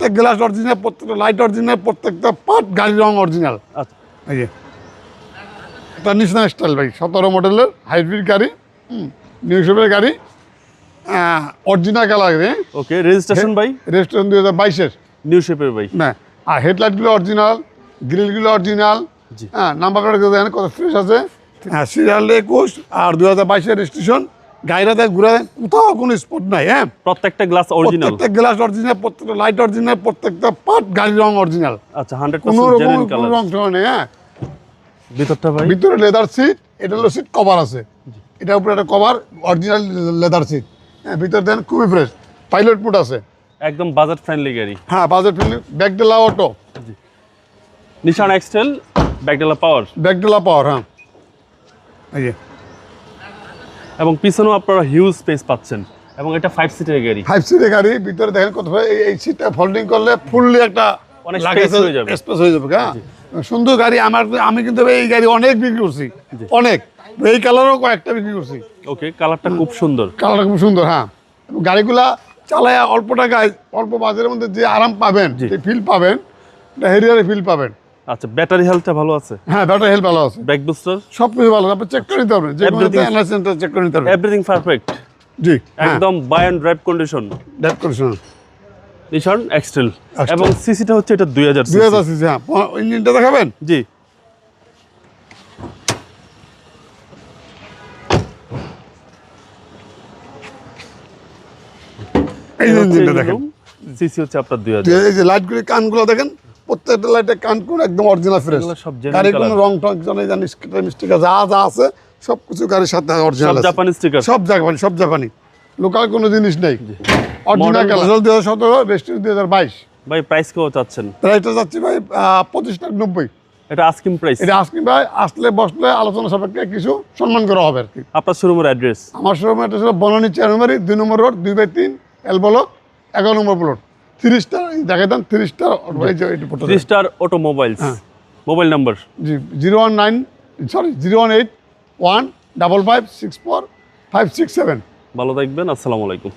প্রত্যেক glass original, প্রত্যেকটা light original, প্রত্যেকটা পার্ট গাড়ির রং অরিজিনাল। আচ্ছা, এই যে এটা নিশান স্টাইল ভাই, 17 মডেলের হাইব্রিড গাড়ি, নিউ শেপের গাড়ি, অরিজিনাল কালার। ওকে, রেজিস্ট্রেশন ভাই? রেজিস্ট্রেশন 2022-এর নিউ শেপের ভাই। না, আর হেডলাইটগুলো অরিজিনাল, গ্রিলগুলো অরিজিনাল। জি। হ্যাঁ, নাম্বার প্লেট দেখেন কত ফ্রেশ আছে। হ্যাঁ, সিরিয়াল 21 আর 2022-এর রেজিস্ট্রেশন। গাড়িটা দেখ ঘুরে কোথাও কোনো স্পট নাই। হ্যাঁ, প্রত্যেকটা গ্লাস অরিজিনাল, প্রত্যেকটা গ্লাস অরিজিনাল, প্রত্যেকটা লাইট অরিজিনাল, প্রত্যেকটা পার্ট গাড়ির রং অরিজিনাল। আচ্ছা, কোনো 100% রকম জেনুইন কোনো কালার। রং টং নেই। হ্যাঁ, ভিতরটা ভাই? ভিতরে লেদার সিট, এটা হলো সিট কভার আছে, এটার উপরে একটা কভার অরিজিনাল লেদার সিট। হ্যাঁ, ভিতরে দেন খুবই ফ্রেশ, পাইলট মুড আছে, একদম বাজেট ফ্রেন্ডলি গাড়ি। হ্যাঁ, বাজেট ফ্রেন্ডলি। ব্যাকডেলা অটো, নিশান এক্সটেল, ব্যাকডেলা পাওয়ার। ব্যাকডেলা পাওয়ার। হ্যাঁ, এই যে এবং পিছনেও আপনারা হিউজ স্পেস পাচ্ছেন, এবং এটা 5 সিটের গাড়ি। 5 সিটের গাড়ি। ভিতরে দেখেন কত এই সিটটা ফোল্ডিং করলে ফুললি একটা অনেক স্পেস হয়ে যাবে। স্পেস হয়ে যাবে। হ্যাঁ, সুন্দর গাড়ি। আমি কিন্তু এই গাড়ি অনেক বিক্রি করছি, অনেক। এই কালারও কয়েকটা বিক্রি করছি। ওকে, কালারটা খুব সুন্দর। কালারটা খুব সুন্দর। হ্যাঁ, এবং গাড়িগুলা চালায় অল্প টাকায়, অল্প বাজারের মধ্যে যে আরাম পাবেন, যে ফিল পাবেন, এটা হেরিয়ারে ফিল পাবেন। আচ্ছা, ব্যাটারি হেলথটা ভালো আছে? হ্যাঁ, ব্যাটারি হেলথ ভালো আছে, ব্যাক বুস্টার সব কিছু ভালো। আপনি চেক করে নিতে পারবেন, যে কোনো অ্যানালাইসিসটা চেক করে নিতে পারবেন। Everything perfect. জি, একদম buy and drive condition. Drive condition Nissan X Trail. এবং সিসিটা হচ্ছে এটা 2000 সিসি। 2000 সিসি। হ্যাঁ, ইঞ্জিনটা দেখাবেন? জি। এই ইঞ্জিনটা দেখেন, সিসি হচ্ছে আপনার 2000। এই যে লাইটগুলি, কানগুলো দেখেন, প্রত্যেকটা লাইটের কানগুলো একদম অরিজিনাল ফ্রেশ। এগুলো সব genuine গাড়ির কোনো color। রং টং জানি স্টিকার যা যা আছে সব কিছু গাড়ির সাথে অরিজিনাল সব আছে। জাপানি স্টিকার। সব জাপানি, সব জাপানি, লোকাল কোনো জিনিস নেই। Original Model colour 2017, registration 2022। ভাই প্রাইস কেউ চাচ্ছেন? প্রাইসটা যাচ্ছে ভাই 25,90,000। এটা আস্কিং প্রাইস। এটা আজকে ভাই আসলে বসলে আলোচনা সাপেক্ষে কিছু সম্মান করা হবে আর কি। আপনার শোরুমের অ্যাড্রেস? আমার শোরুম এটা ছিল বনানী 4 নম্বরই 2 number road, 2/3 L block, 11 number plot, 3 star. দেখাই দেন 3 star. 3 star automobiles. Mobile number? জি, 018 155 64 567। ভালো থাকবেন। আসসালামু আলাইকুম।